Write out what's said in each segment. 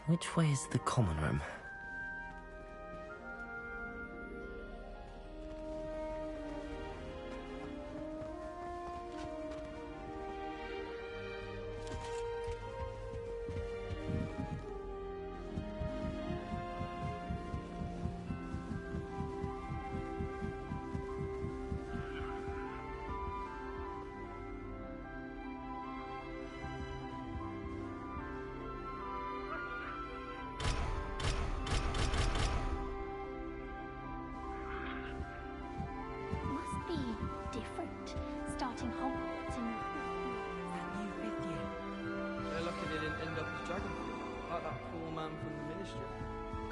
Which way is the common room? Different, starting Hogwarts in that new fifth year. They're lucky they didn't end up as dragon fruit, like that poor man from the ministry.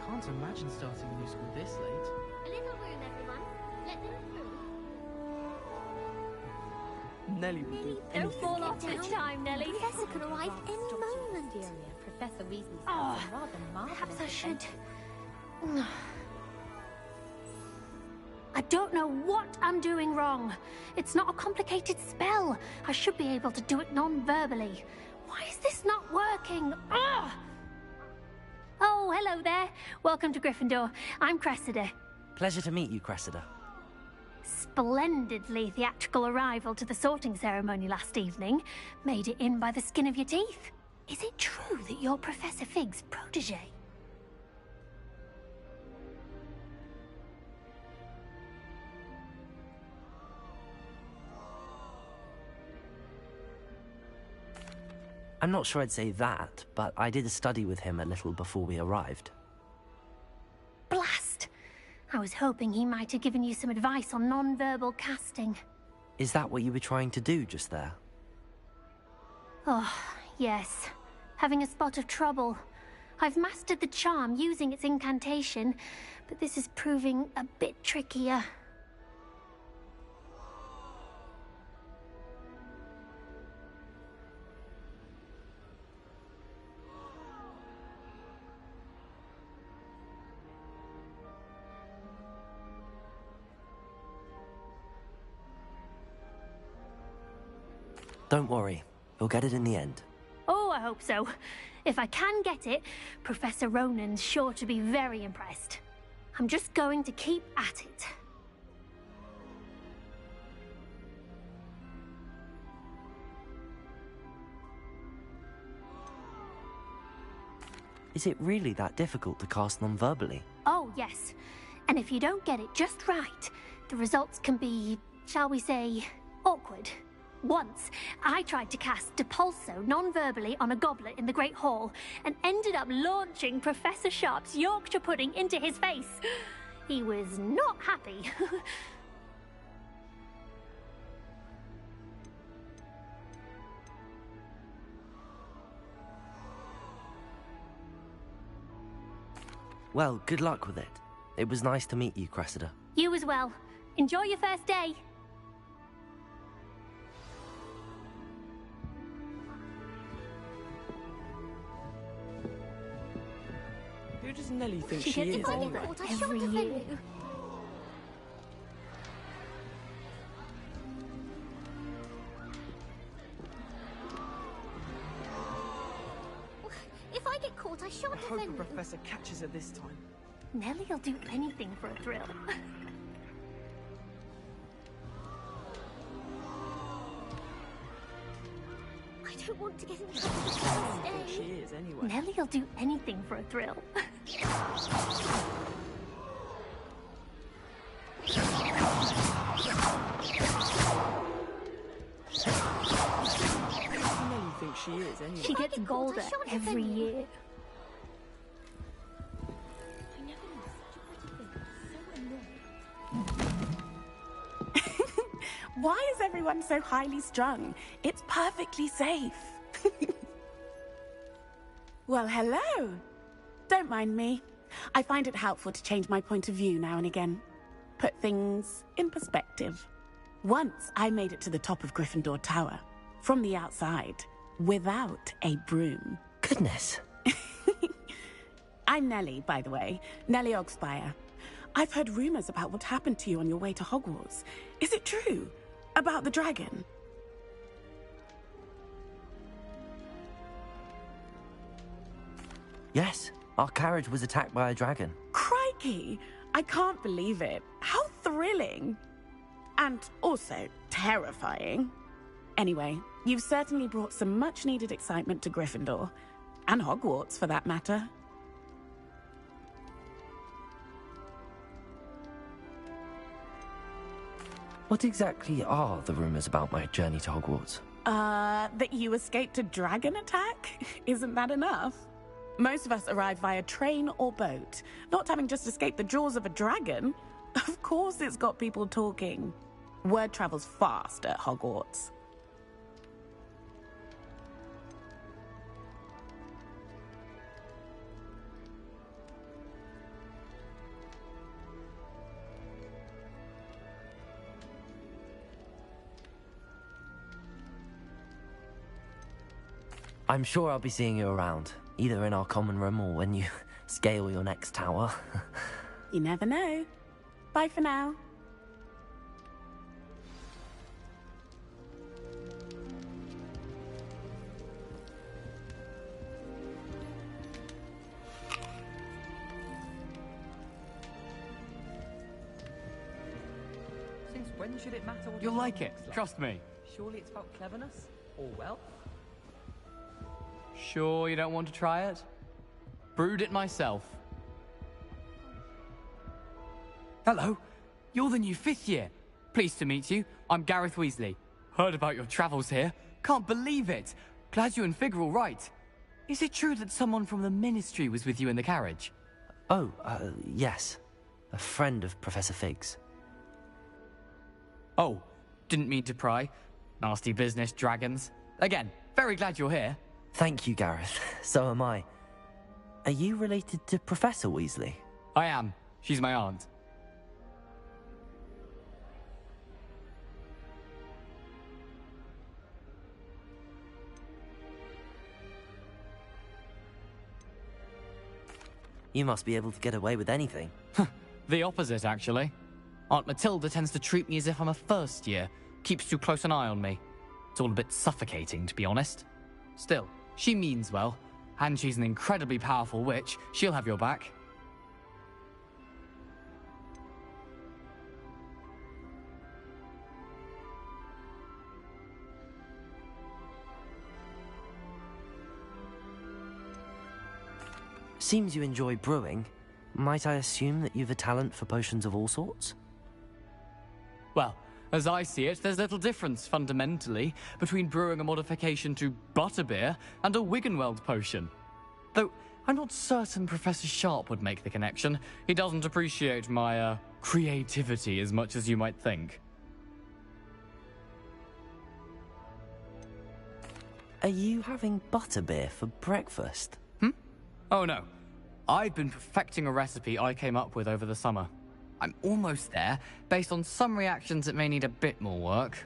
Can't imagine starting a new school this late. a little room, everyone. Let them through. Nelly will do Don't anything. fall off this time, Nelly. Professor could arrive any moment. Professor Weasley's Oh, rather marvelous. perhaps I should. I don't know what I'm doing wrong. It's not a complicated spell. I should be able to do it non-verbally. Why is this not working? Ugh! Oh, hello there. Welcome to Gryffindor. I'm Cressida. Pleasure to meet you, Cressida. Splendidly theatrical arrival to the sorting ceremony last evening. Made it in by the skin of your teeth. Is it true that you're Professor Fig's protege? I'm not sure I'd say that, but I did study with him a little before we arrived. Blast! I was hoping he might have given you some advice on non-verbal casting. Is that what you were trying to do just there? Oh, yes. Having a spot of trouble. I've mastered the charm using its incantation, but this is proving a bit trickier. Don't worry, we'll get it in the end. Oh, I hope so. If I can get it, Professor Ronan's sure to be very impressed. I'm just going to keep at it. Is it really that difficult to cast non-verbally? Oh, yes. And if you don't get it just right, the results can be, shall we say, awkward. Once, I tried to cast Depulso non-verbally on a goblet in the Great Hall and ended up launching Professor Sharp's Yorkshire pudding into his face. He was not happy. Well, good luck with it. It was nice to meet you, Cressida. You as well. Enjoy your first day. Who does Nelly think She she gets is called anyway? that every year. If I get caught, I shan't I hope the defend you. professor catches her this time. Nelly'll do anything for a thrill. I don't want to get in trouble I with think this she day. is anyway. Nelly'll do anything for a thrill. Who does Nelly think she is anyway? She gets get caught, I bolder shan't every defend you. year. I never knew such a pretty thing. So annoying. Why is everyone so highly strung? It's perfectly safe. Well, hello. Don't mind me. I find it helpful to change my point of view now and again. Put things in perspective. Once I made it to the top of Gryffindor Tower, from the outside, without a broom. Goodness. I'm Nellie, by the way. Nellie Ogspire. I've heard rumors about what happened to you on your way to Hogwarts. Is it true? About the dragon? Yes, our carriage was attacked by a dragon. Crikey! I can't believe it. How thrilling! And also terrifying. Anyway, you've certainly brought some much-needed excitement to Gryffindor. And Hogwarts, for that matter. What exactly are the rumors about my journey to Hogwarts? That you escaped a dragon attack? Isn't that enough? Most of us arrive via train or boat, not having just escaped the jaws of a dragon. Of course it's got people talking. Word travels fast at Hogwarts. I'm sure I'll be seeing you around, either in our common room or when you scale your next tower. You never know. Bye for now. Since when should it matter what You'll a like town it, looks like? trust me. Surely it's about cleverness or wealth? Sure you don't want to try it? Brewed it myself. Hello, you're the new 5th year. Pleased to meet you. I'm Gareth Weasley. Heard about your travels here. Can't believe it. Glad you and Fig are all right. Is it true that someone from the Ministry was with you in the carriage? Oh, yes. A friend of Professor Fig's. Oh, didn't mean to pry. Nasty business, dragons. Again, very glad you're here. Thank you, Gareth. So am I. Are you related to Professor Weasley? I am. She's my aunt. You must be able to get away with anything. The opposite, actually. Aunt Matilda tends to treat me as if I'm a first year. Keeps too close an eye on me. It's all a bit suffocating, to be honest. Still, she means well. And she's an incredibly powerful witch. She'll have your back. Seems you enjoy brewing. Might I assume that you've a talent for potions of all sorts? Well, as I see it, there's little difference, fundamentally, between brewing a modification to butterbeer and a Wiggenweld potion. Though, I'm not certain Professor Sharp would make the connection. He doesn't appreciate my, creativity as much as you might think. Are you having butterbeer for breakfast? Oh no. I've been perfecting a recipe I came up with over the summer. I'm almost there. Based on some reactions, it may need a bit more work.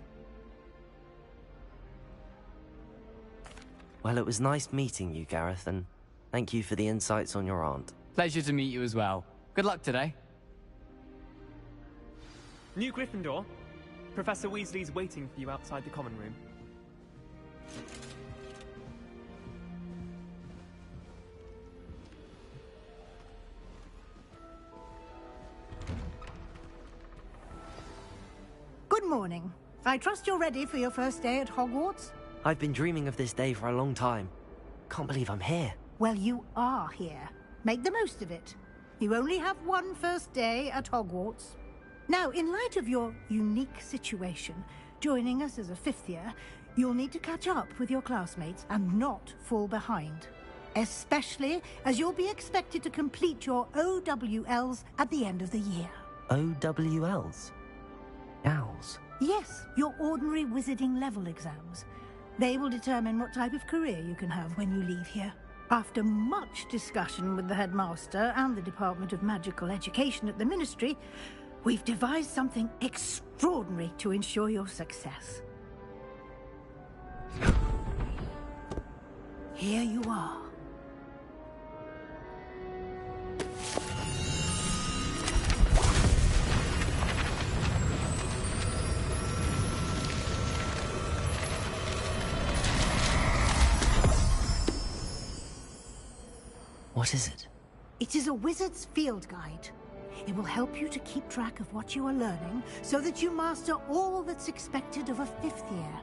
Well, it was nice meeting you, Gareth, and thank you for the insights on your aunt. Pleasure to meet you as well. Good luck today. New Gryffindor. Professor Weasley's waiting for you outside the common room. Good morning. I trust you're ready for your first day at Hogwarts? I've been dreaming of this day for a long time. Can't believe I'm here. Well, you are here. Make the most of it. You only have one first day at Hogwarts. Now, in light of your unique situation, joining us as a 5th year, you'll need to catch up with your classmates and not fall behind. Especially as you'll be expected to complete your OWLs at the end of the year. OWLs? Owls? Yes, your ordinary wizarding level exams. They will determine what type of career you can have when you leave here. After much discussion with the headmaster and the Department of Magical Education at the Ministry, we've devised something extraordinary to ensure your success. Here you are. What is it? It is a wizard's field guide. It will help you to keep track of what you are learning so that you master all that's expected of a 5th year.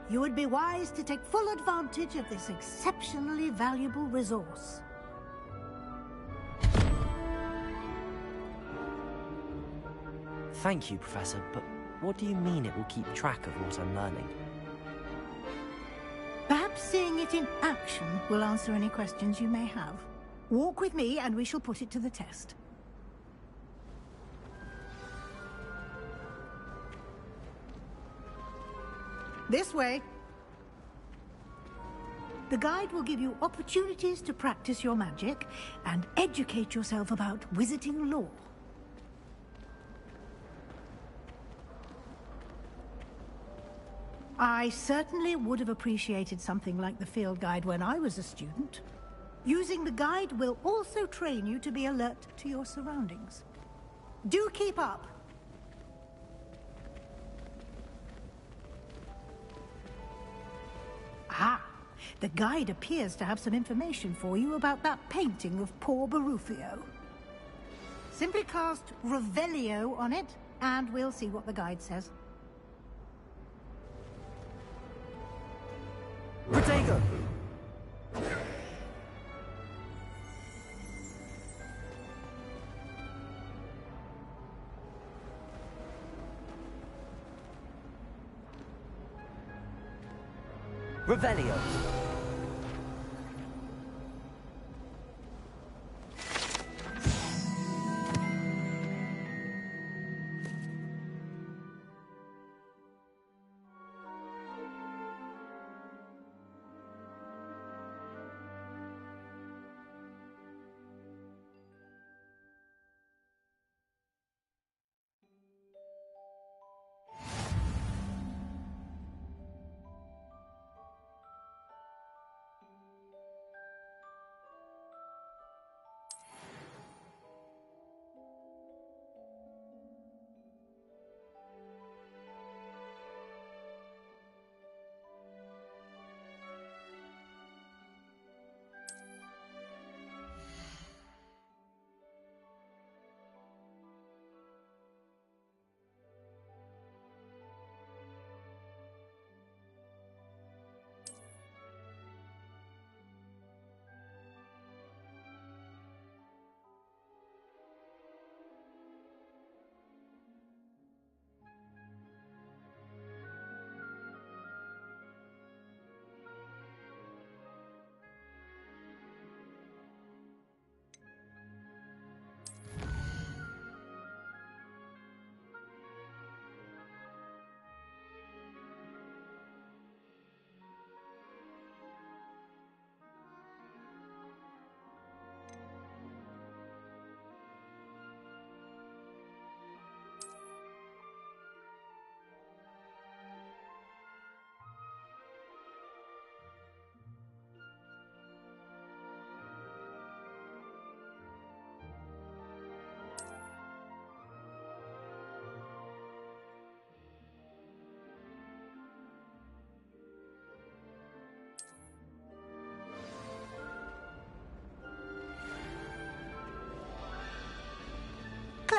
You would be wise to take full advantage of this exceptionally valuable resource. Thank you, Professor, but what do you mean it will keep track of what I'm learning? Perhaps seeing it in action will answer any questions you may have. Walk with me and we shall put it to the test. This way. The guide will give you opportunities to practice your magic and educate yourself about wizarding lore. I certainly would have appreciated something like the field guide when I was a student. Using the guide will also train you to be alert to your surroundings. Do keep up! Ah, the guide appears to have some information for you about that painting of poor Barufio. Simply cast Revelio on it, and we'll see what the guide says. Protego! Revelio!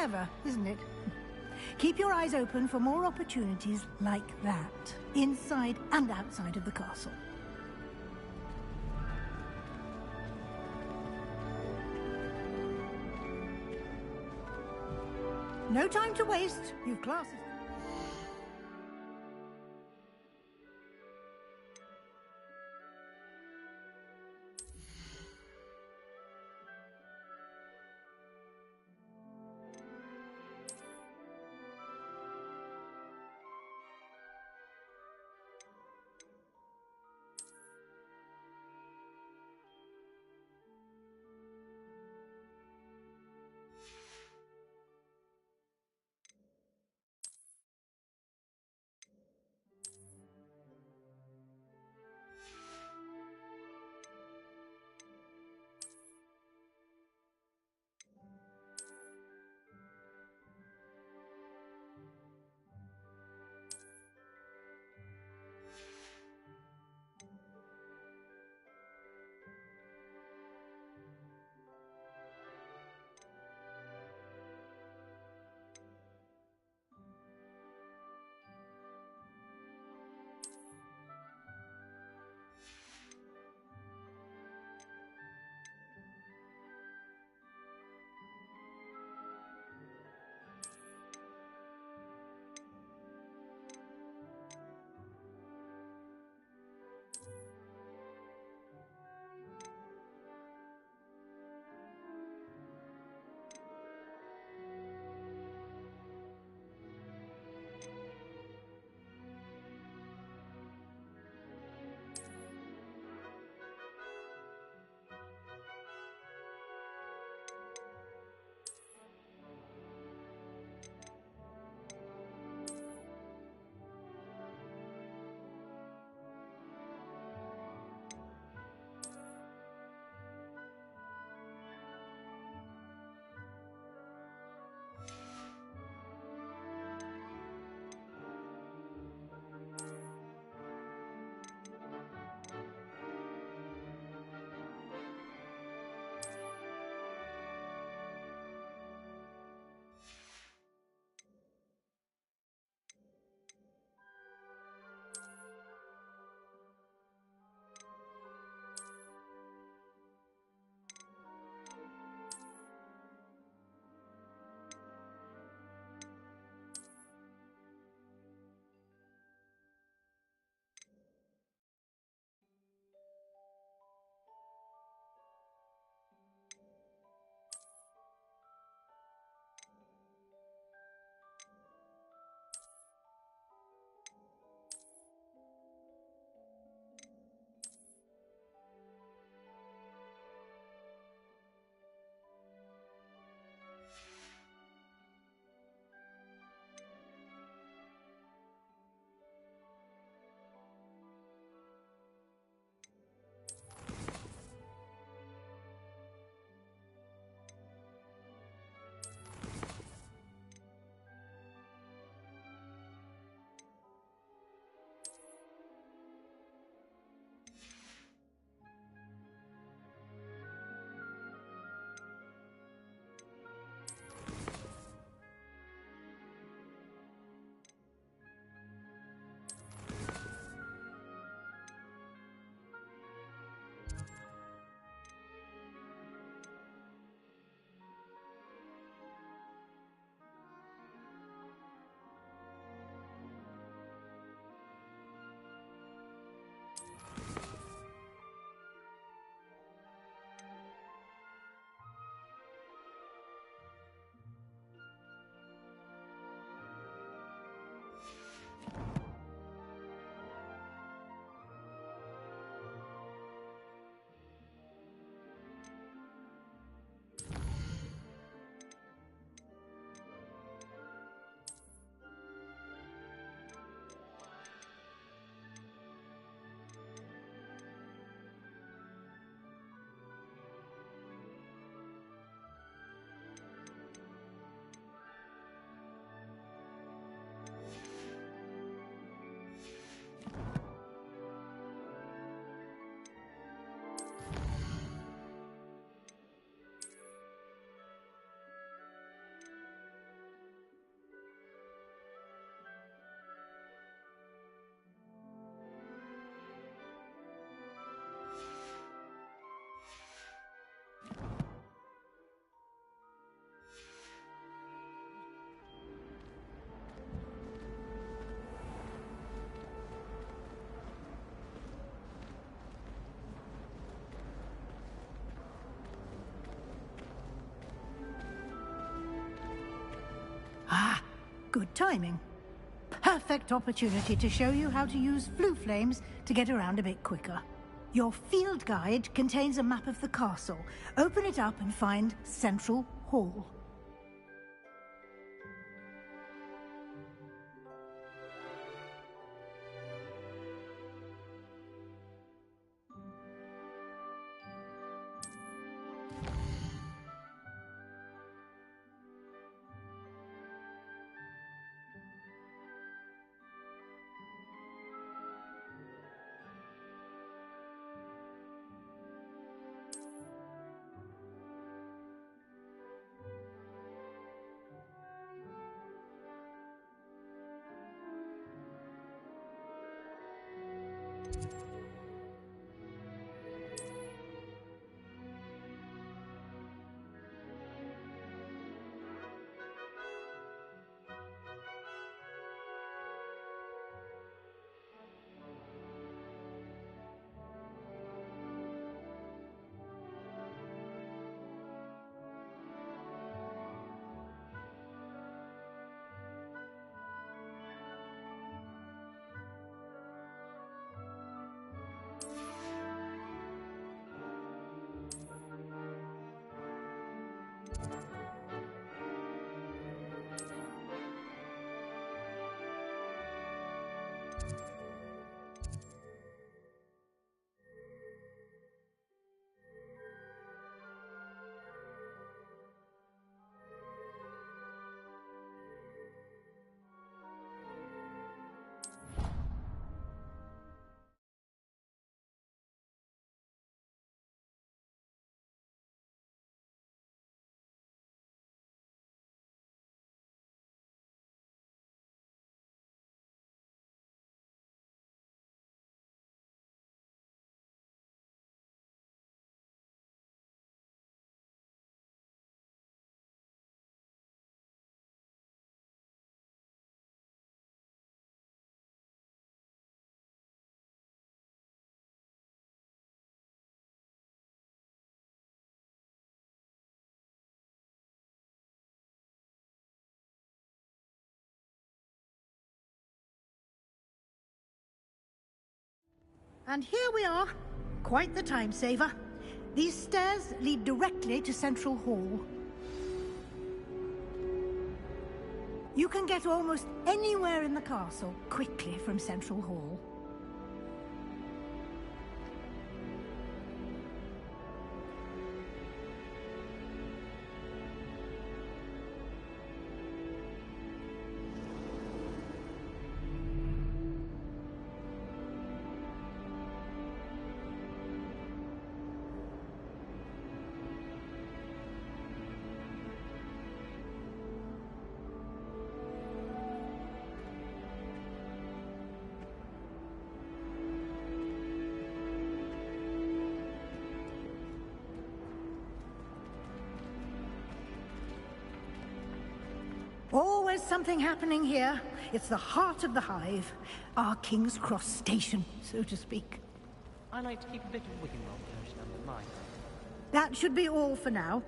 Clever, isn't it? Keep your eyes open for more opportunities like that, inside and outside of the castle. No time to waste. You've classes. Good timing. Perfect opportunity to show you how to use flue flames to get around a bit quicker. Your field guide contains a map of the castle. Open it up and find Central Hall. And here we are. Quite the time saver. These stairs lead directly to Central Hall. You can get almost anywhere in the castle quickly from Central Hall. Always something happening here. It's the heart of the hive. Our King's Cross station, so to speak. I like to keep a bit of Wiggenweld version under mine. That should be all for now.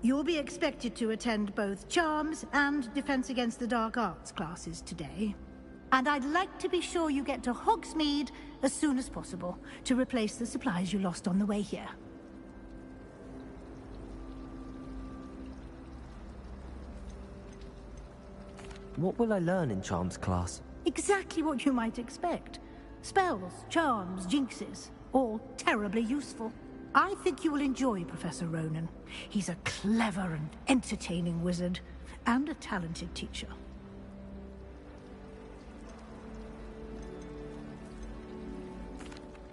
You'll be expected to attend both Charms and Defense Against the Dark Arts classes today. And I'd like to be sure you get to Hogsmeade as soon as possible to replace the supplies you lost on the way here. What will I learn in Charms class? Exactly what you might expect. Spells, charms, jinxes, all terribly useful. I think you will enjoy Professor Ronan. He's a clever and entertaining wizard, and a talented teacher.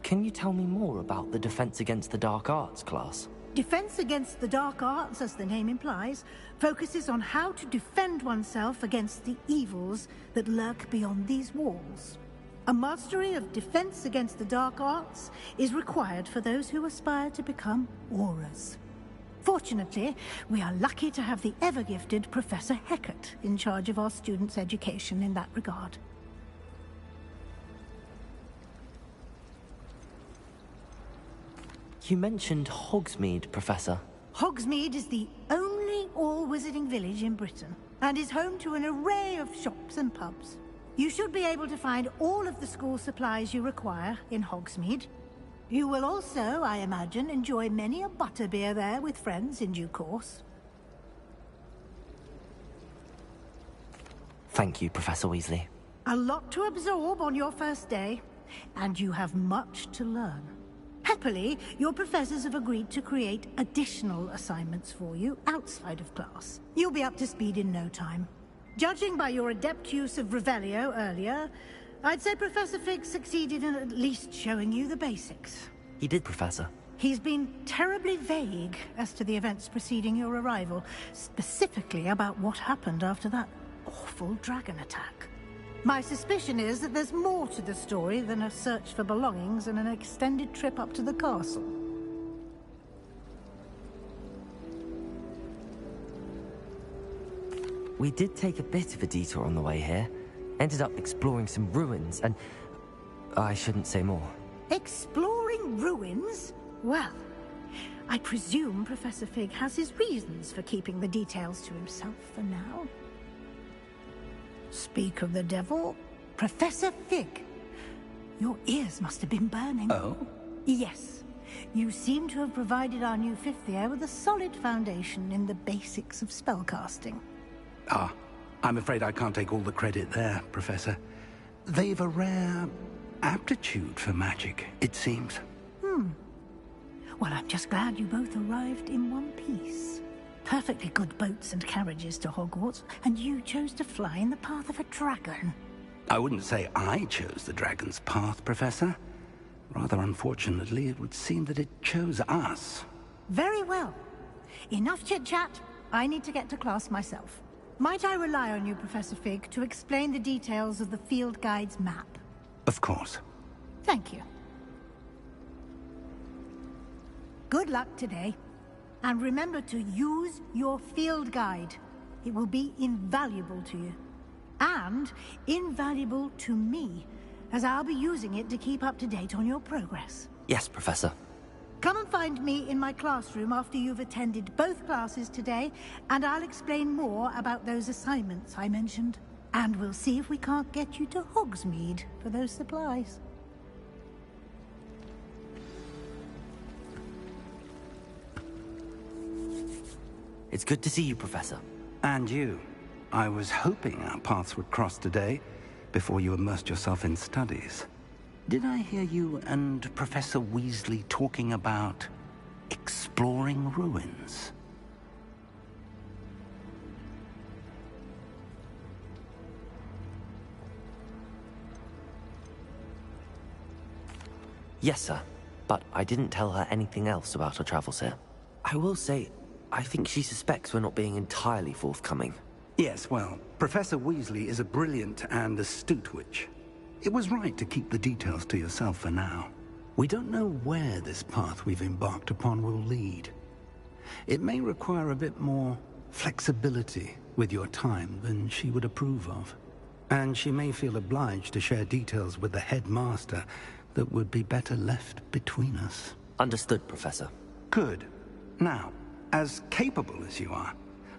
Can you tell me more about the Defense Against the Dark Arts class? Defense Against the Dark Arts, as the name implies, focuses on how to defend oneself against the evils that lurk beyond these walls. A mastery of Defense Against the Dark Arts is required for those who aspire to become Aurors. Fortunately, we are lucky to have the ever-gifted Professor Hecat in charge of our students' education in that regard. You mentioned Hogsmeade, Professor. Hogsmeade is the only all wizarding village in Britain, and is home to an array of shops and pubs. You should be able to find all of the school supplies you require in Hogsmeade. You will also, I imagine, enjoy many a butterbeer there with friends in due course. Thank you, Professor Weasley. A lot to absorb on your first day, and you have much to learn. Happily, your professors have agreed to create additional assignments for you outside of class. You'll be up to speed in no time. Judging by your adept use of Revelio earlier, I'd say Professor Fig succeeded in at least showing you the basics. He did, Professor. He's been terribly vague as to the events preceding your arrival, specifically about what happened after that awful dragon attack. My suspicion is that there's more to the story than a search for belongings and an extended trip up to the castle. We did take a bit of a detour on the way here. Ended up exploring some ruins, and I shouldn't say more. Exploring ruins? Well, I presume Professor Fig has his reasons for keeping the details to himself for now. Speak of the devil, Professor Fig. Your ears must have been burning. Oh? Yes. You seem to have provided our new fifth year with a solid foundation in the basics of spellcasting. Ah, I'm afraid I can't take all the credit there, Professor. They've a rare aptitude for magic, it seems. Well, I'm just glad you both arrived in one piece. Perfectly good boats and carriages to Hogwarts, and you chose to fly in the path of a dragon. I wouldn't say I chose the dragon's path, Professor. Rather unfortunately, it would seem that it chose us. Very well. Enough chit-chat. I need to get to class myself. Might I rely on you, Professor Fig, to explain the details of the field guide's map? Of course. Thank you. Good luck today. And remember to use your field guide. It will be invaluable to you. And invaluable to me, as I'll be using it to keep up to date on your progress. Yes, Professor. Come and find me in my classroom after you've attended both classes today, and I'll explain more about those assignments I mentioned. And we'll see if we can't get you to Hogsmeade for those supplies. It's good to see you, Professor. And you. I was hoping our paths would cross today, before you immersed yourself in studies. Did I hear you and Professor Weasley talking about exploring ruins? Yes, sir. But I didn't tell her anything else about our travels here. I will say, I think she suspects we're not being entirely forthcoming. Yes, well, Professor Weasley is a brilliant and astute witch. It was right to keep the details to yourself for now. We don't know where this path we've embarked upon will lead. It may require a bit more flexibility with your time than she would approve of. And she may feel obliged to share details with the headmaster that would be better left between us. Understood, Professor. Good. Now, as capable as you are,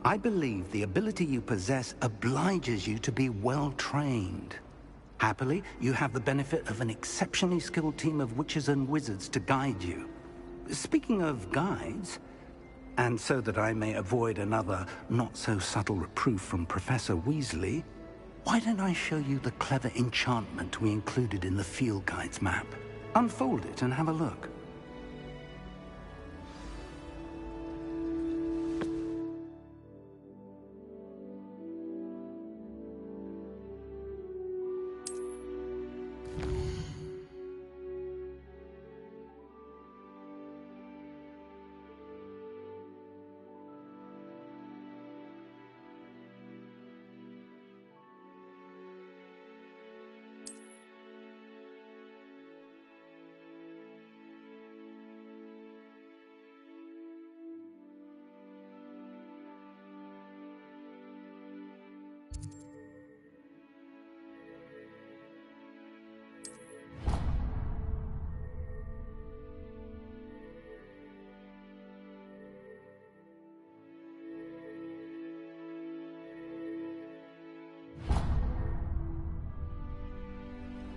I believe the ability you possess obliges you to be well-trained. Happily, you have the benefit of an exceptionally skilled team of witches and wizards to guide you. Speaking of guides, and so that I may avoid another not-so-subtle reproof from Professor Weasley, why don't I show you the clever enchantment we included in the field guide's map? Unfold it and have a look.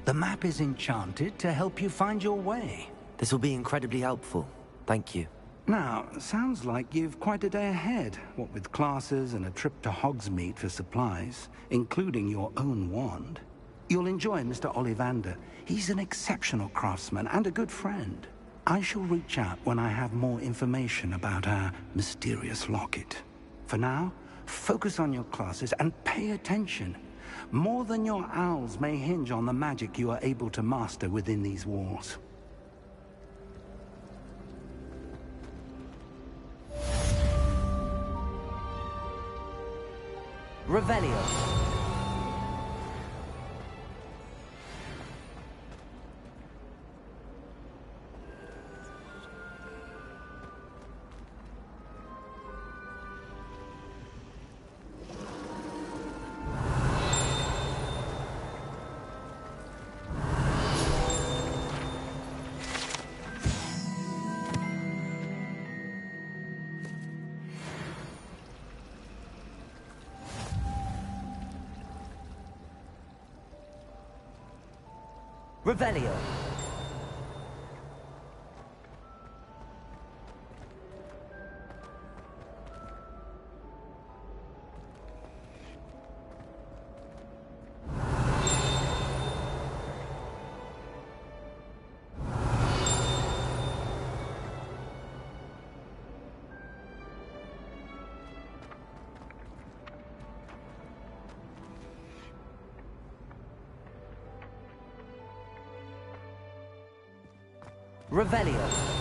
The map is enchanted to help you find your way. This will be incredibly helpful. Thank you. Now, sounds like you've quite a day ahead, what with classes and a trip to Hogsmeade for supplies, including your own wand. You'll enjoy Mr. Ollivander. He's an exceptional craftsman and a good friend. I shall reach out when I have more information about our mysterious locket. For now, focus on your classes and pay attention. More than your owls may hinge on the magic you are able to master within these walls. Revelio. Revelio. Revelio.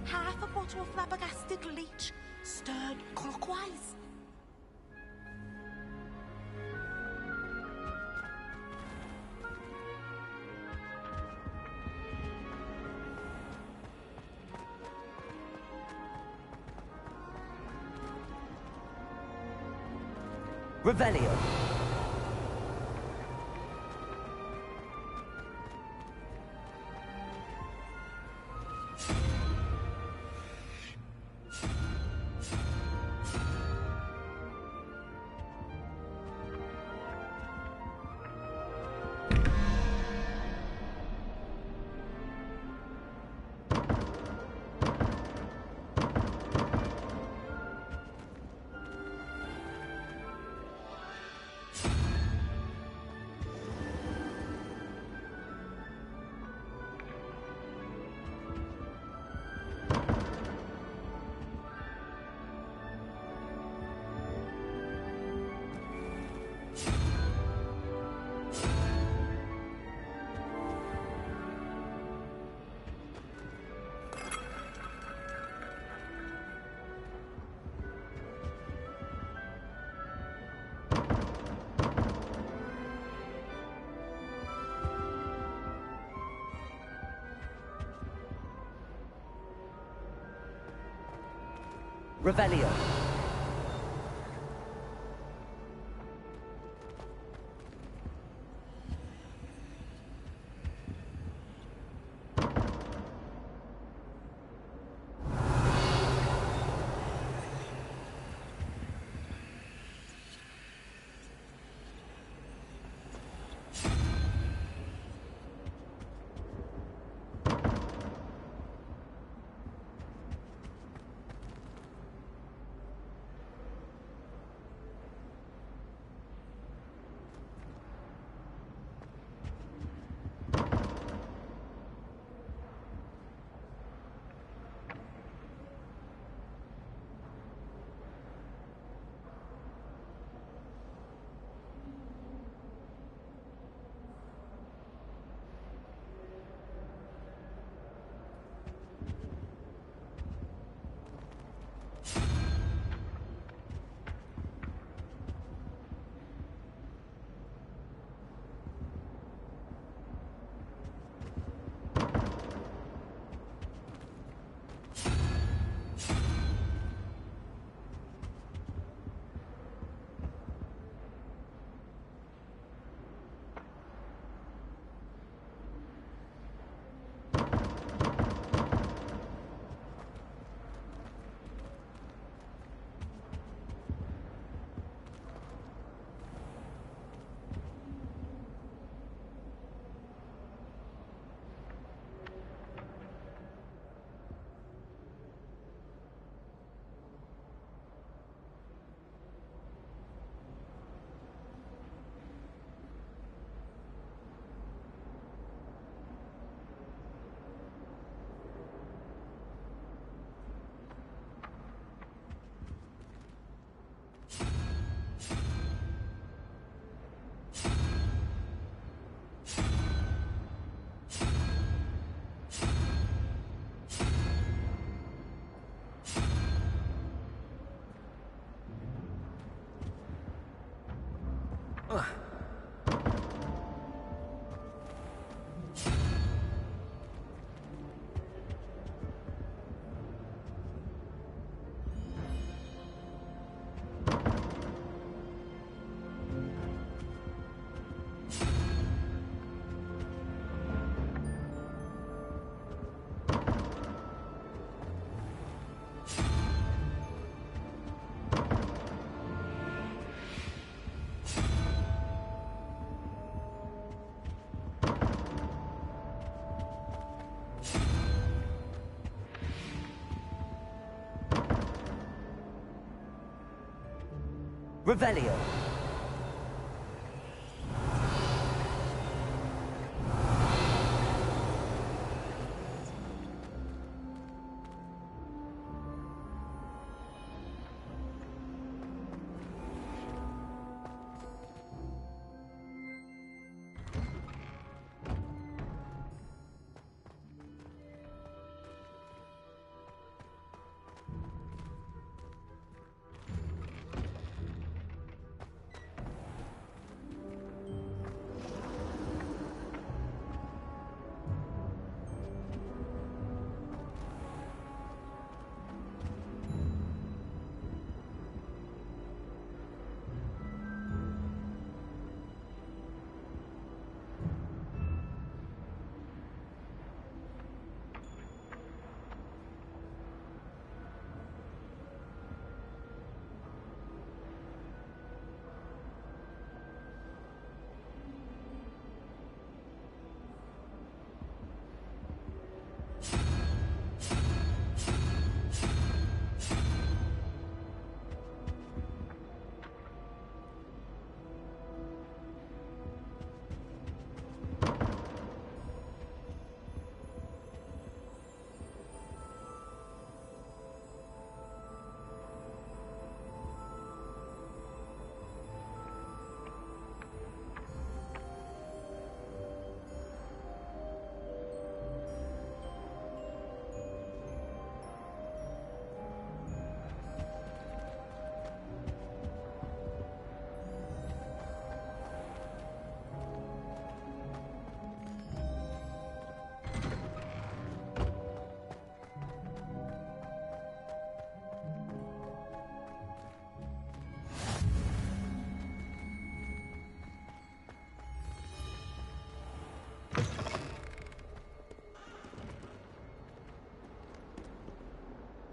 Half a bottle of flabbergasted leech, stirred clockwise. Revelio. Revelio. Revelio.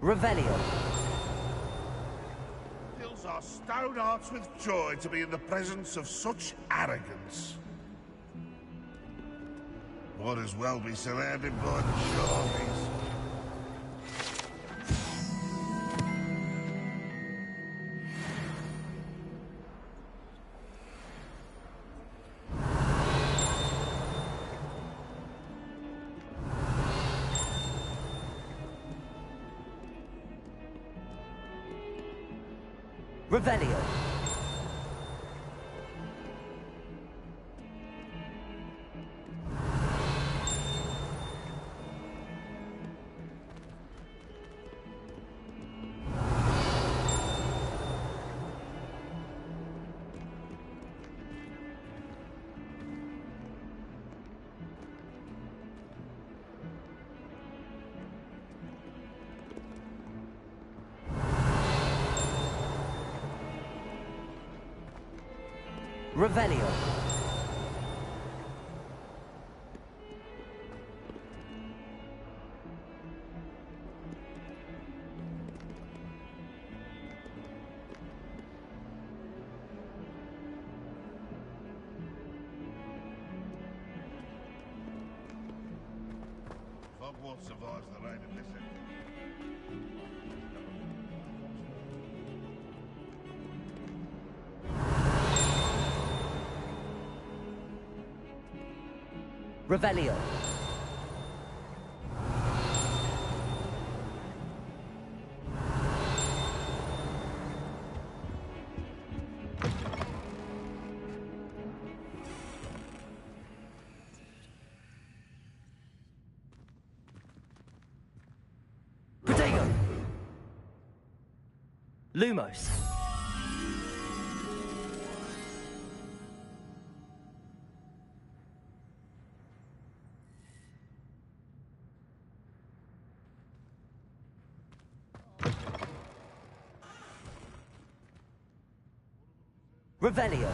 Revelio. Fills our stout hearts with joy to be in the presence of such arrogance. Might as well be surrounded by the Charlies. Revelio. Revelio. Hogwarts survives the rain of this empty. Revelio. Protego. Lumos. Revelio.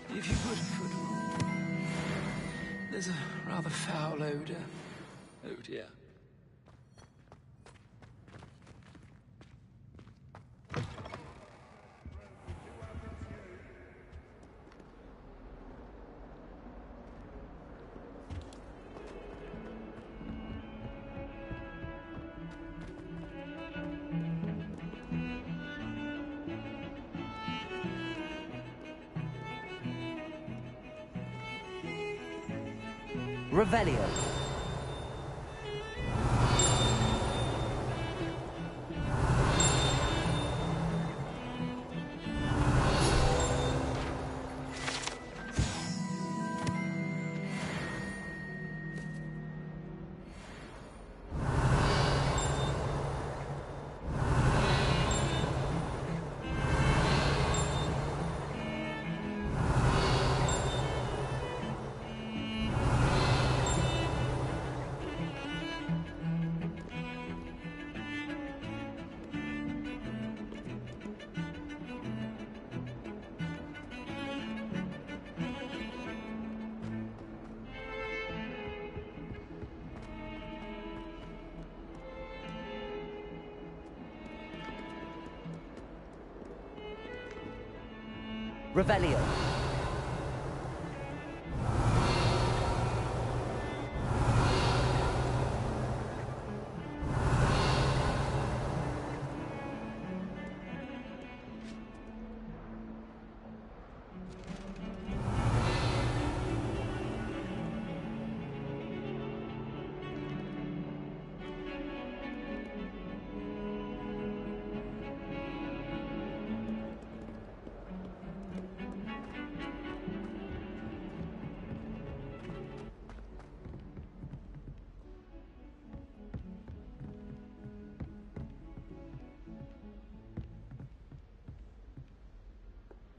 If you put a foot wrong, there's a rather foul odor. Oh dear. Revelio. Revelio.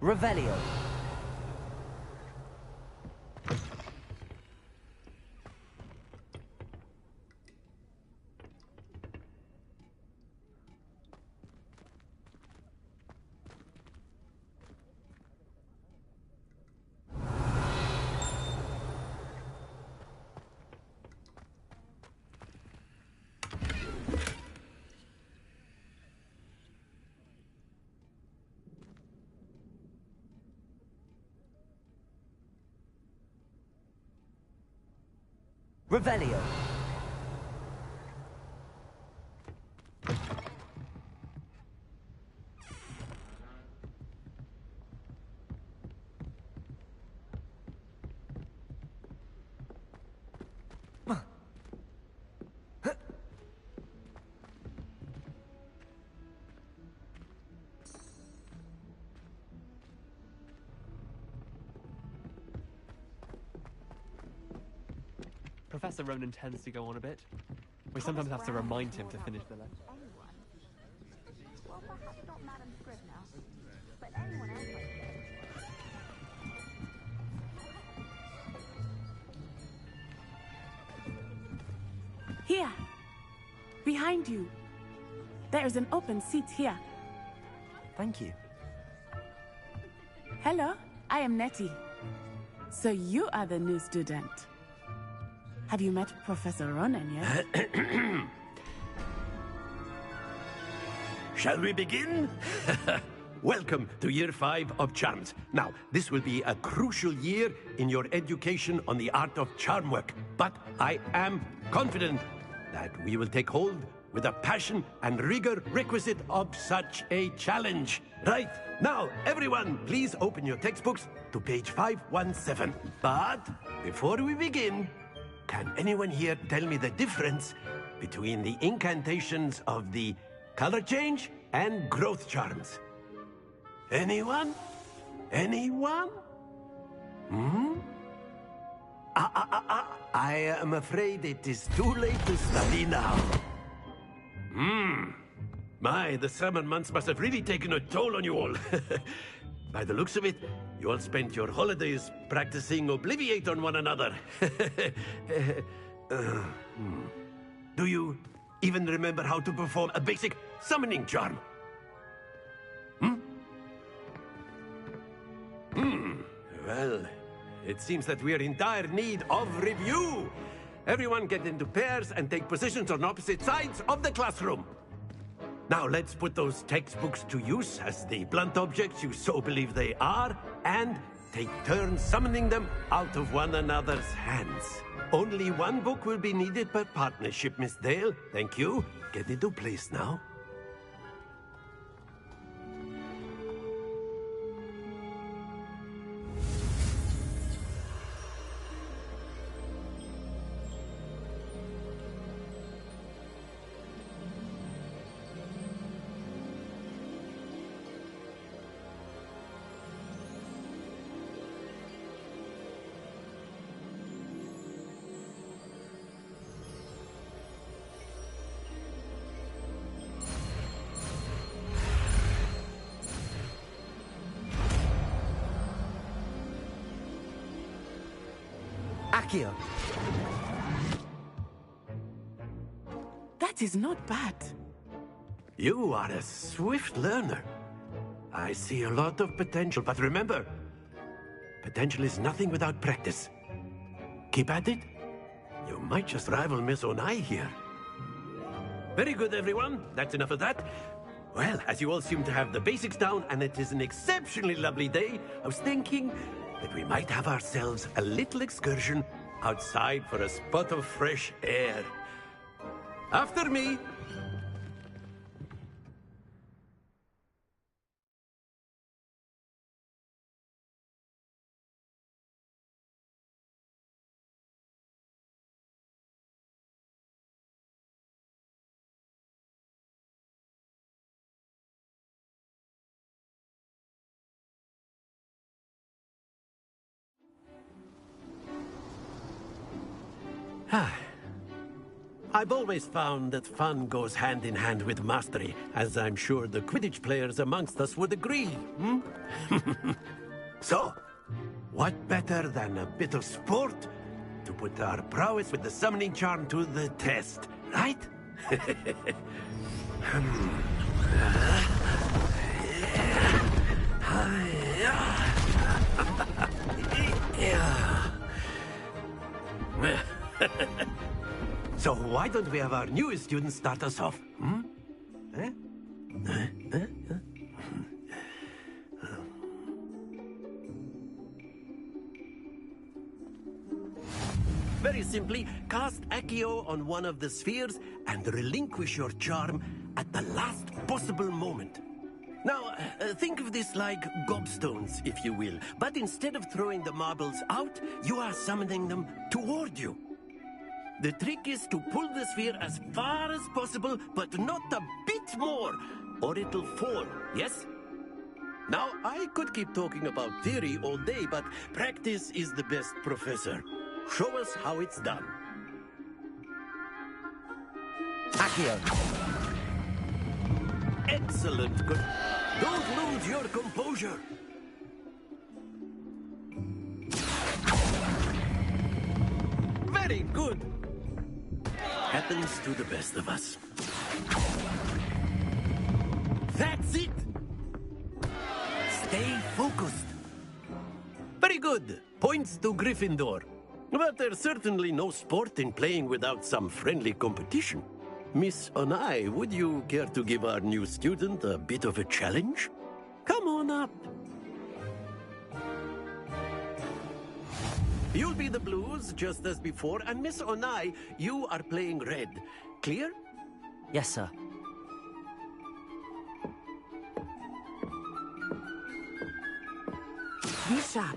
Revelio. Revelio. Professor Ronan tends to go on a bit. We sometimes have to remind him to finish the letter. Well, perhaps not Madam Scrivener, but anyone else might go. Here. Behind you. There is an open seat here. Thank you. Hello, I am Nettie. So you are the new student. Have you met Professor Ronan yet? Shall we begin? Welcome to Year 5 of Charms. Now, this will be a crucial year in your education on the art of charm work, but I am confident that we will take hold with the passion and rigor requisite of such a challenge. Right, now, everyone, please open your textbooks to page 517. But before we begin, can anyone here tell me the difference between the incantations of the color change and growth charms? Anyone? Anyone? I am afraid it is too late to study now. My, the summer months must have really taken a toll on you all. By the looks of it, you all spent your holidays practicing Obliviate on one another. Do you even remember how to perform a basic summoning charm? Well, it seems that we're in dire need of review. Everyone get into pairs and take positions on opposite sides of the classroom. Now let's put those textbooks to use as the blunt objects you so believe they are, and take turns summoning them out of one another's hands. Only one book will be needed per partnership, Miss Dale. Thank you. Get into place now. Accio. That is not bad. You are a swift learner. I see a lot of potential, but remember, potential is nothing without practice. Keep at it. You might just rival Miss Onai here. Very good, everyone. That's enough of that. Well, as you all seem to have the basics down, and it is an exceptionally lovely day, I was thinking that we might have ourselves a little excursion outside for a spot of fresh air. After me. I've always found that fun goes hand in hand with mastery, as I'm sure the Quidditch players amongst us would agree. So, what better than a bit of sport to put our prowess with the summoning charm to the test, right? So why don't we have our newest student start us off? Very simply, cast Accio on one of the spheres and relinquish your charm at the last possible moment. Now, think of this like gobstones, if you will, but instead of throwing the marbles out, you are summoning them toward you. The trick is to pull the sphere as far as possible, but not a bit more, or it'll fall, yes? Now, I could keep talking about theory all day, but practice is the best professor. Show us how it's done. Accio. Excellent. Good. Don't lose your composure. Very good. Happens to the best of us. That's it. Stay focused. Very good. Points to Gryffindor. But there's certainly no sport in playing without some friendly competition. Miss Onai, would you care to give our new student a bit of a challenge? Come on up. You'll be the blues, just as before, and Miss Onai, you are playing red. Clear? Yes, sir. Be sharp.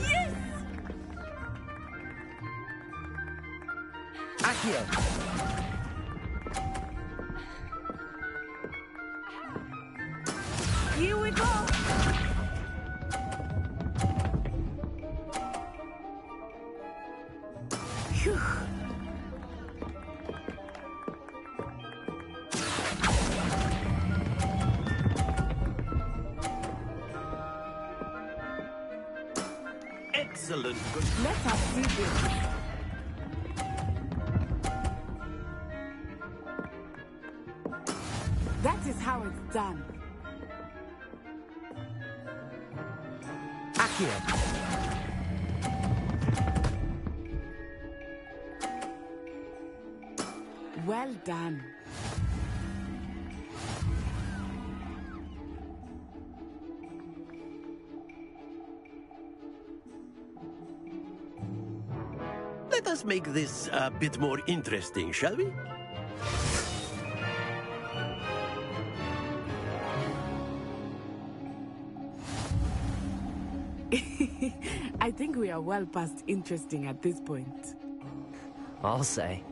Yes! Accio. Here we go. Phew. Excellent. Good. Let us see this. That is how it's done. Accio. Well done. Let us make this a bit more interesting, shall we? I think we are well past interesting at this point. I'll say.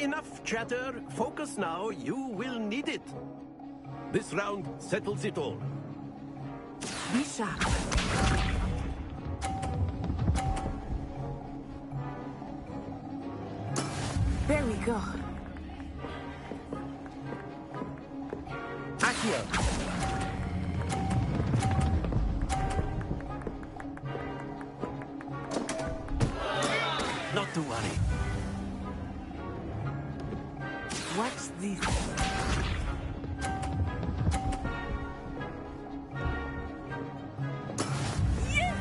Enough chatter. Focus now. You will need it. This round settles it all. Be sharp. There we go. Accio. Not to worry. Watch this. Yes!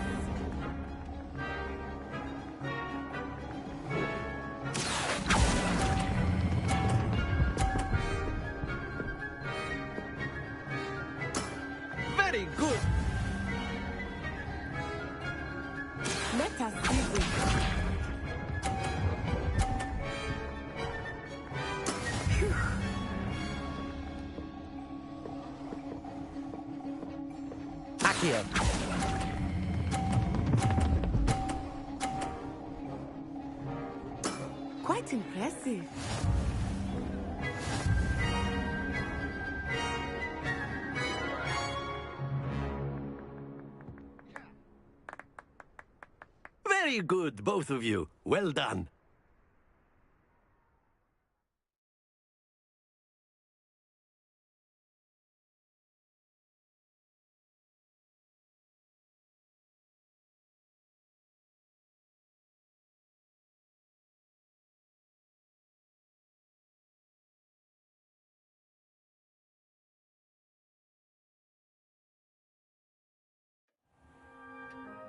Very good. Let us see this. Accio. Quite impressive. Very good, both of you. Well done.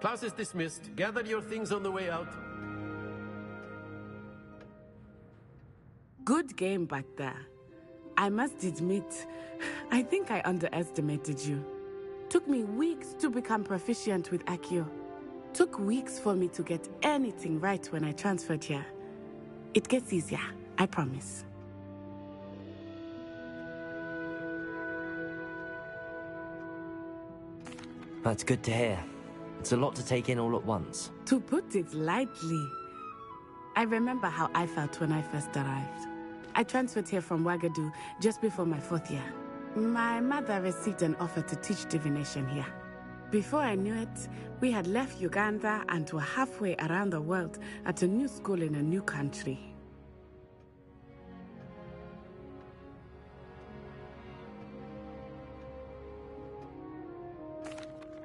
Class is dismissed. Gather your things on the way out. Good game back there. I must admit, I think I underestimated you. Took me weeks to become proficient with Accio. Took weeks for me to get anything right when I transferred here. It gets easier, I promise. That's good to hear. It's a lot to take in all at once. To put it lightly, I remember how I felt when I first arrived. I transferred here from Wagadu just before my 4th year. My mother received an offer to teach divination here. Before I knew it, we had left Uganda and were halfway around the world at a new school in a new country.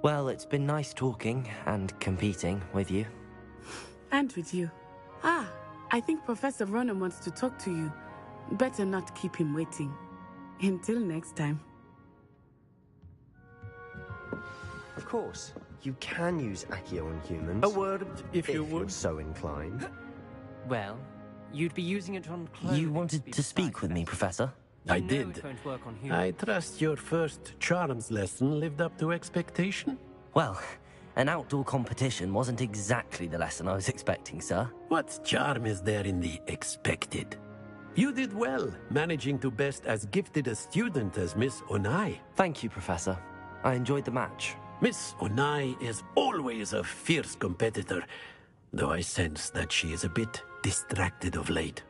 Well, it's been nice talking and competing with you. And with you. Ah, I think Professor Ronan wants to talk to you. Better not keep him waiting. Until next time. Of course, you can use Accio on humans. A word, if you would. You're so inclined. Well, you'd be using it on clothing. You wanted to speak with me, Professor? I did. It won't work on humans. I trust your first charms lesson lived up to expectation? Well, an outdoor competition wasn't exactly the lesson I was expecting, sir. What charm is there in the expected? You did well, managing to best as gifted a student as Miss Onai. Thank you, Professor. I enjoyed the match. Miss Onai is always a fierce competitor, though I sense that she is a bit distracted of late.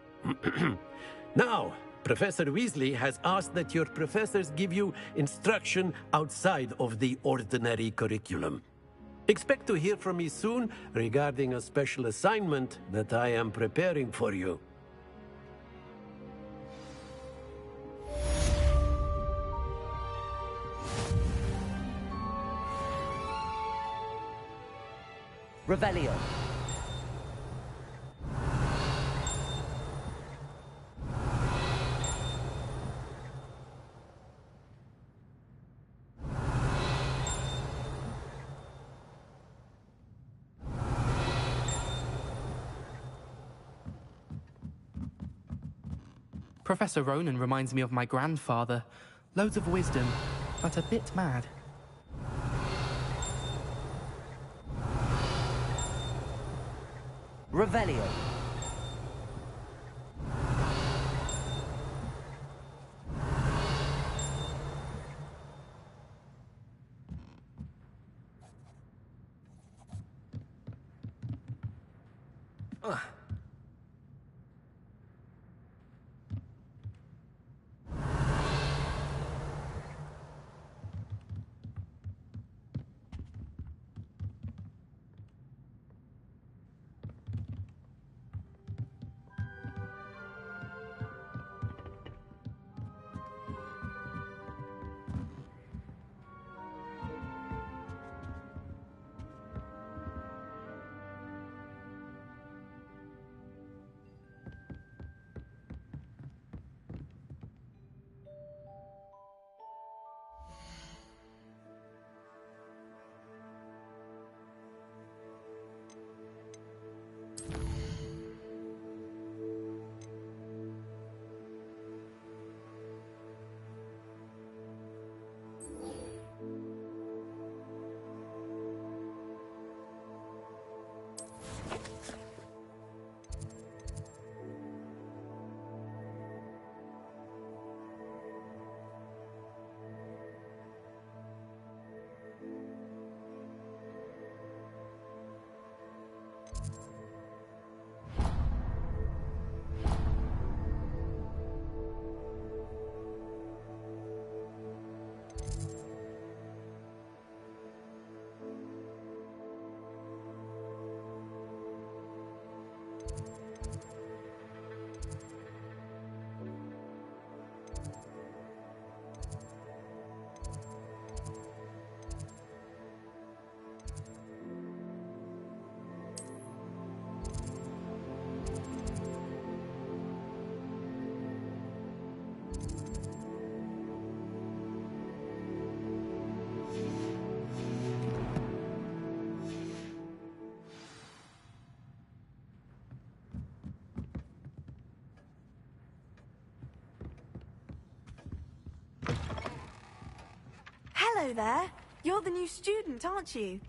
Now, Professor Weasley has asked that your professors give you instruction outside of the ordinary curriculum. Expect to hear from me soon regarding a special assignment that I am preparing for you. Revelio. Professor Ronan reminds me of my grandfather. Loads of wisdom, but a bit mad. Revelio. Hello there. You're the new student, aren't you?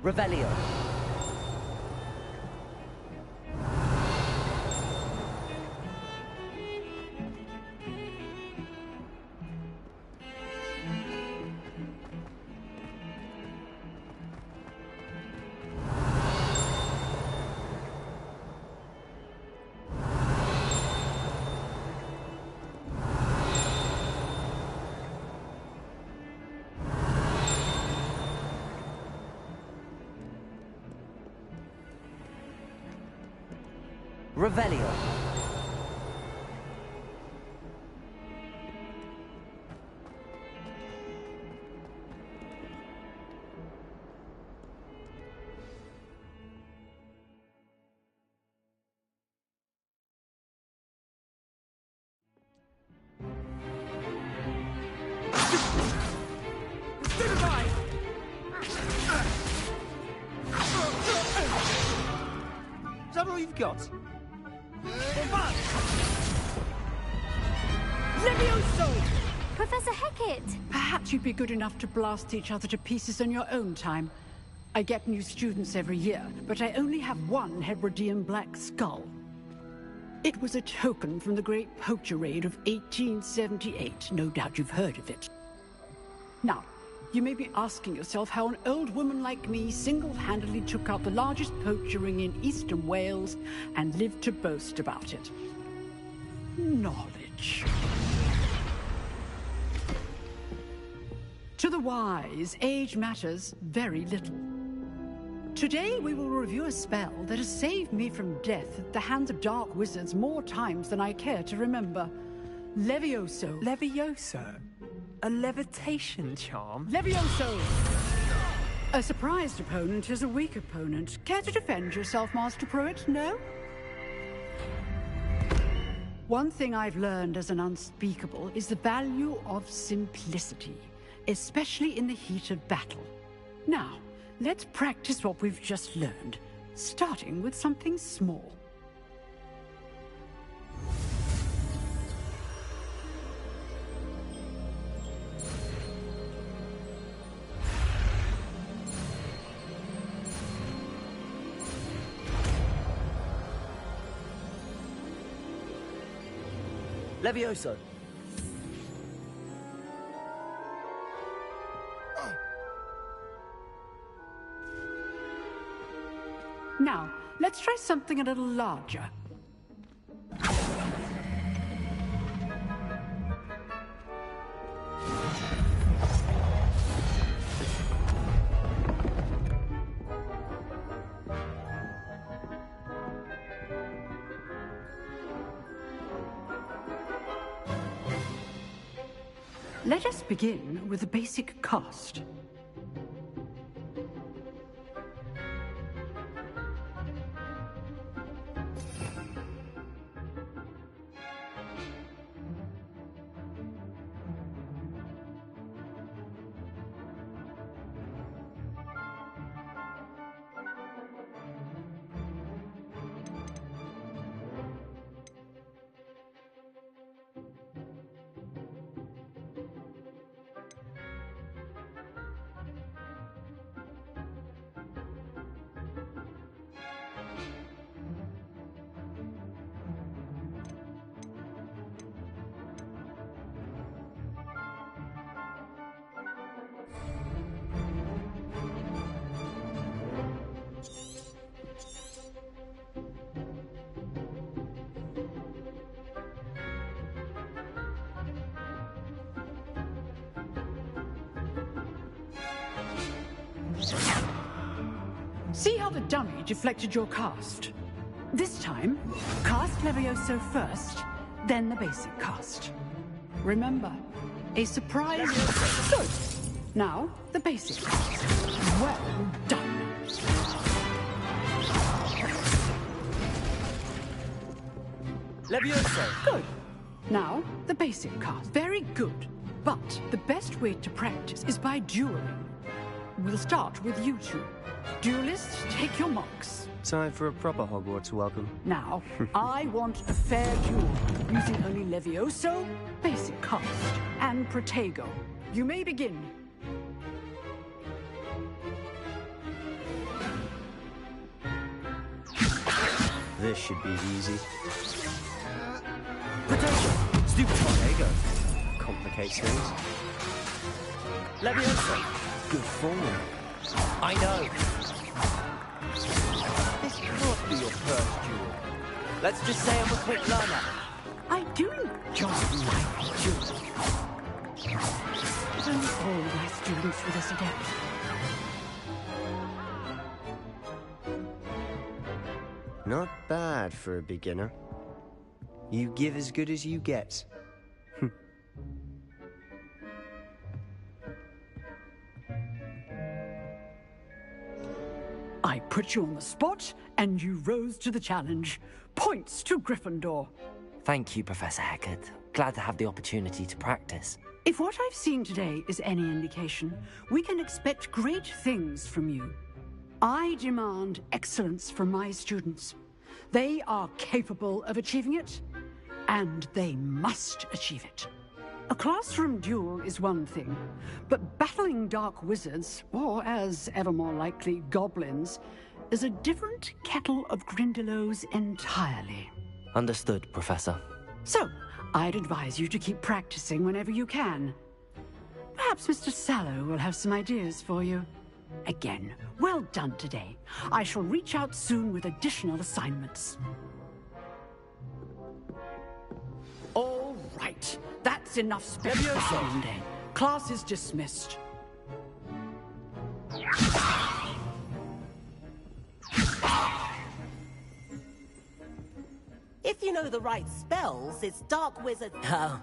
Revelio. Revelio. Is that all you've got? Levioso! Professor Hecat! Perhaps you'd be good enough to blast each other to pieces on your own time. I get new students every year, but I only have one Hebridean black skull. It was a token from the Great Poacher Raid of 1878. No doubt you've heard of it. Now, you may be asking yourself how an old woman like me single-handedly took out the largest poacher ring in eastern Wales and lived to boast about it. Knowledge. To the wise, age matters very little. Today we will review a spell that has saved me from death at the hands of dark wizards more times than I care to remember. Levioso. Levioso? A levitation charm? Levioso! A surprised opponent is a weak opponent. Care to defend yourself, Master Pruitt? No? One thing I've learned as an unspeakable is the value of simplicity, especially in the heat of battle. Now, let's practice what we've just learned, starting with something small. Levioso. Now, let's try something a little larger. Let us begin with the basic cast. See how the dummy deflected your cast? This time, cast Levioso first, then the basic cast. Remember, a surprise... Good. Now, the basic cast. Well done. Levioso. Good. Now, the basic cast. Very good. But the best way to practice is by dueling. We'll start with you two. Duelists, take your marks. Time for a proper Hogwarts welcome. Now, I want a fair duel, using only Levioso, basic cast, and Protego. You may begin. This should be easy. Protego! Stupid Protego. Complicates things. Levioso! Good form. I know. This can't be your first duel. Let's just say I'm a quick learner. I do enjoy life dueling. If only all my students were this adept. Not bad for a beginner. You give as good as you get. I put you on the spot, and you rose to the challenge. Points to Gryffindor. Thank you, Professor Hecat. Glad to have the opportunity to practice. If what I've seen today is any indication, we can expect great things from you. I demand excellence from my students. They are capable of achieving it, and they must achieve it. A classroom duel is one thing, but battling dark wizards, or as ever more likely, goblins, is a different kettle of Grindylows entirely. Understood, Professor. So, I'd advise you to keep practicing whenever you can. Perhaps Mr. Sallow will have some ideas for you. Again, well done today. I shall reach out soon with additional assignments. All right, that's enough special for Monday. Class is dismissed. If you know the right spells, it's Dark Wizard. Oh,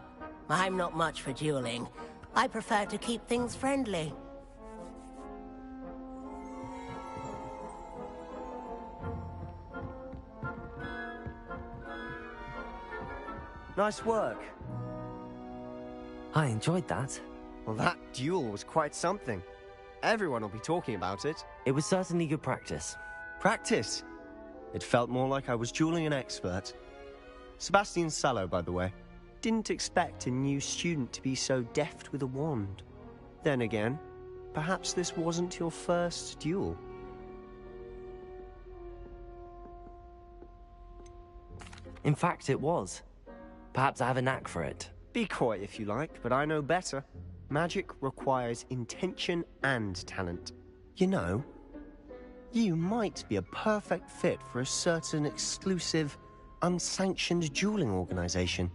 I'm not much for dueling. I prefer to keep things friendly. Nice work. I enjoyed that. Well, that duel was quite something. Everyone will be talking about it. It was certainly good practice. Practice? It felt more like I was dueling an expert. Sebastian Sallow, by the way. Didn't expect a new student to be so deft with a wand. Then again, perhaps this wasn't your first duel. In fact, it was. Perhaps I have a knack for it. Be coy if you like, but I know better. Magic requires intention and talent. You know, you might be a perfect fit for a certain exclusive, unsanctioned dueling organization.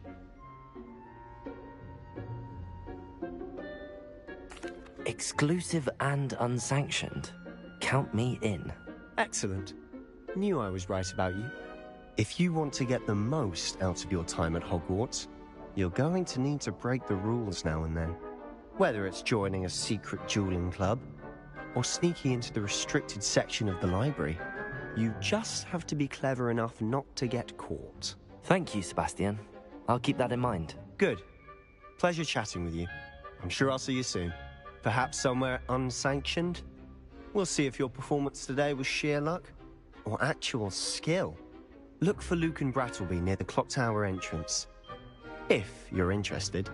Exclusive and unsanctioned. Count me in. Excellent. Knew I was right about you. If you want to get the most out of your time at Hogwarts, you're going to need to break the rules now and then. Whether it's joining a secret dueling club, or sneaking into the restricted section of the library, you just have to be clever enough not to get caught. Thank you, Sebastian. I'll keep that in mind. Good. Pleasure chatting with you. I'm sure I'll see you soon. Perhaps somewhere unsanctioned? We'll see if your performance today was sheer luck, or actual skill. Look for Luke and Brattleby near the clock tower entrance. If you're interested.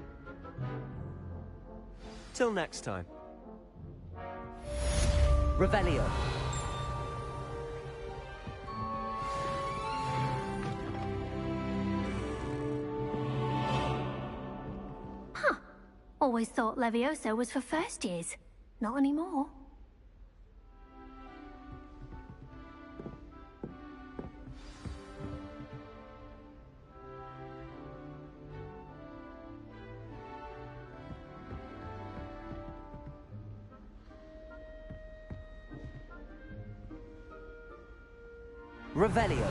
Till next time. Revelio. Huh. Always thought Levioso was for first years. Not anymore. Revelio.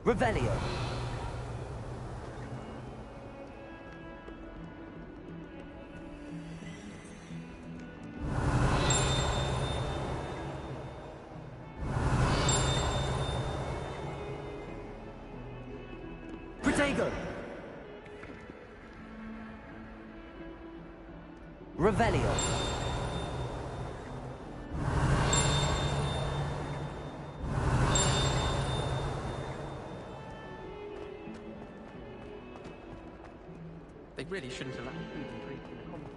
Revelio. Together! Revelio. They really shouldn't allow food and drink in the common.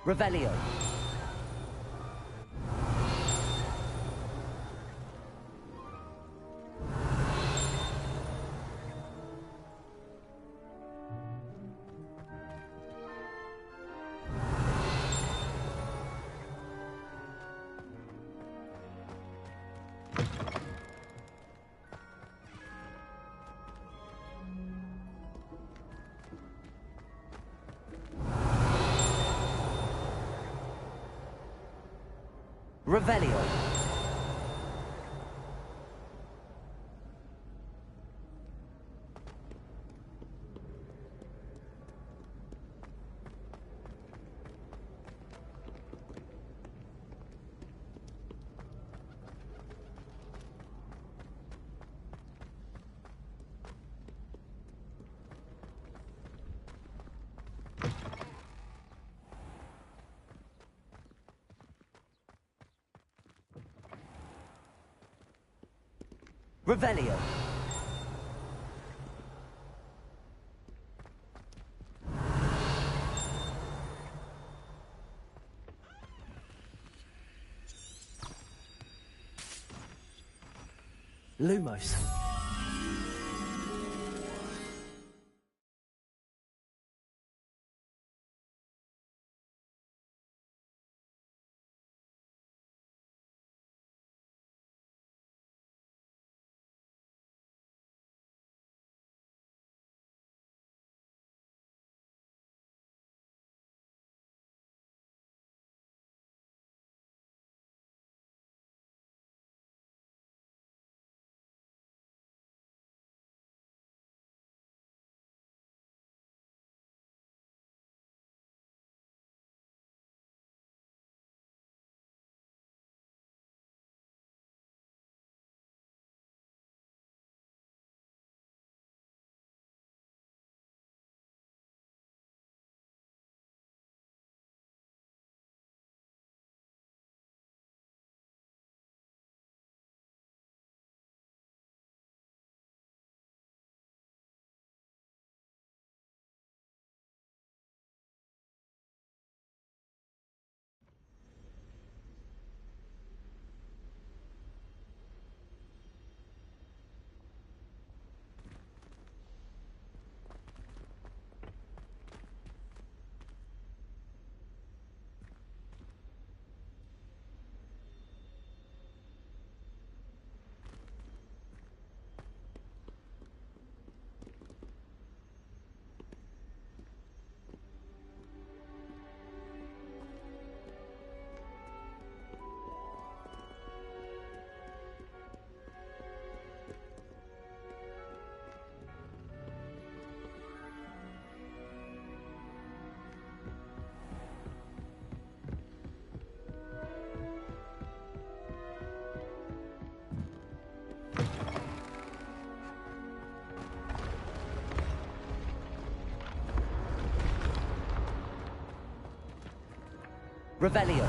Revelio. Revelio. Revelio. Lumos. Revelio.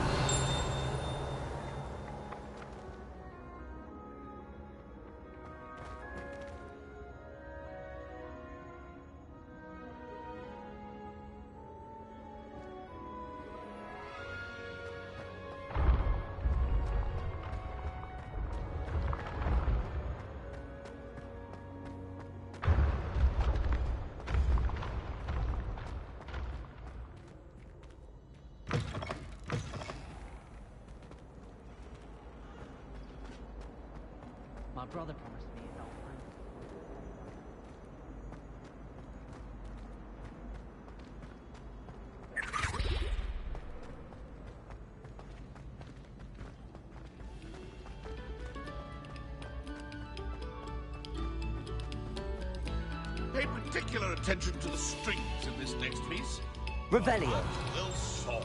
My brother promised me an old friend. Pay particular attention to the strings in this next piece. Revelio. Will soar.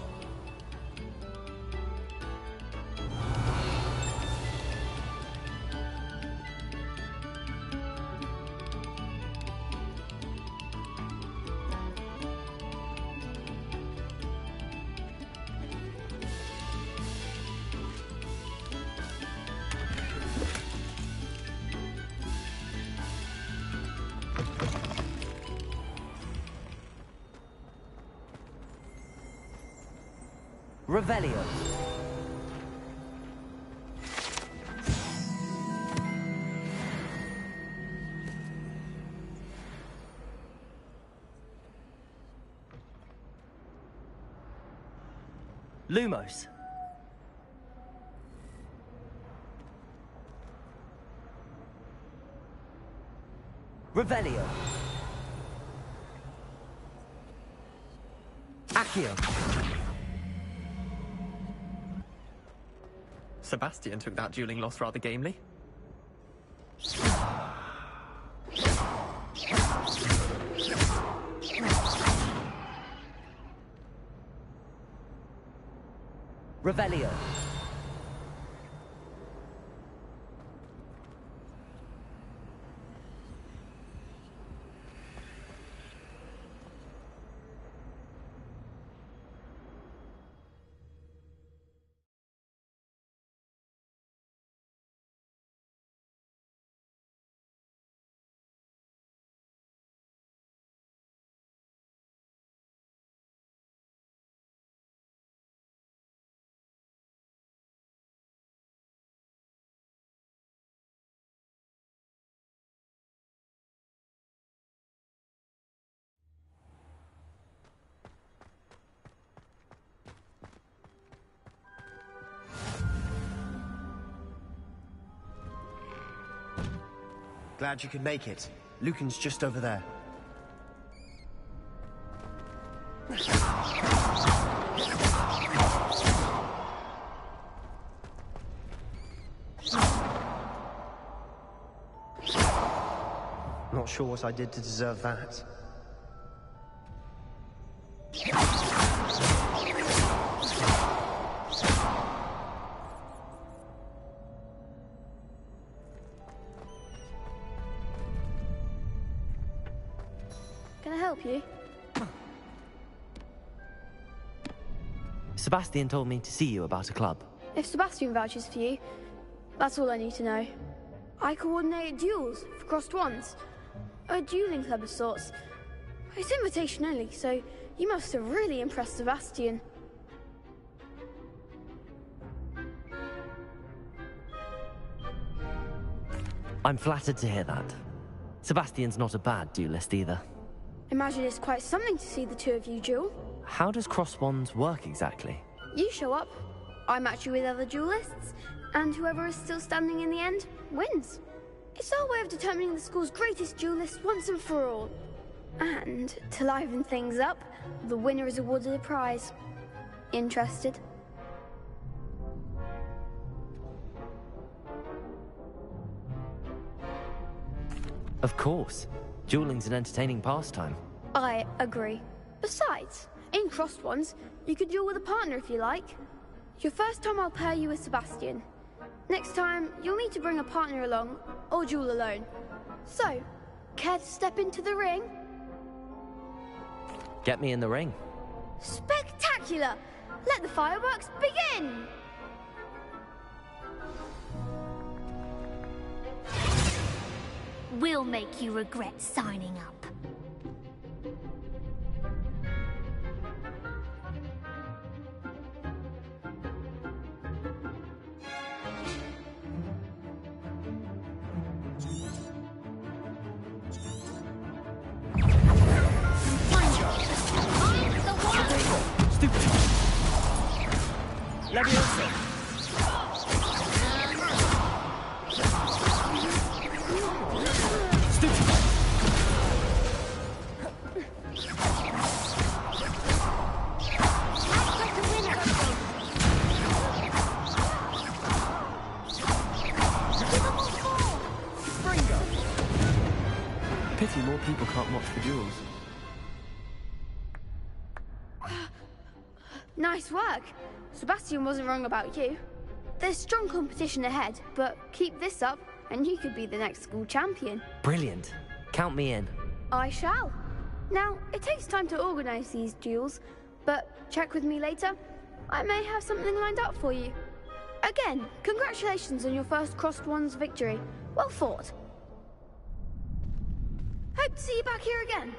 Revelio. Lumos. Revelio. Accio. Sebastian took that dueling loss rather gamely. Revelio. Glad you could make it. Lucan's just over there. Not sure what I did to deserve that. Can I help you? Sebastian told me to see you about a club. If Sebastian vouches for you, that's all I need to know. I coordinate duels for crossed ones. A dueling club of sorts. It's invitation only, so you must have really impressed Sebastian. I'm flattered to hear that. Sebastian's not a bad duelist either. Imagine it's quite something to see the two of you duel. How does cross wands work exactly? You show up, I match you with other duelists, and whoever is still standing in the end wins. It's our way of determining the school's greatest duelist once and for all. And to liven things up, the winner is awarded a prize. Interested? Of course. Dueling's an entertaining pastime. I agree. Besides, in crossed ones, you could duel with a partner if you like. Your first time I'll pair you with Sebastian. Next time, you'll need to bring a partner along, or duel alone. So, care to step into the ring? Get me in the ring. Spectacular! Let the fireworks begin! We'll make you regret signing up. Pity more people can't watch the duels. Nice work. Sebastian wasn't wrong about you. There's strong competition ahead, but keep this up and you could be the next school champion. Brilliant. Count me in. I shall. Now, it takes time to organise these duels, but check with me later. I may have something lined up for you. Again, congratulations on your first Crossed Ones victory. Well fought. Hope to see you back here again.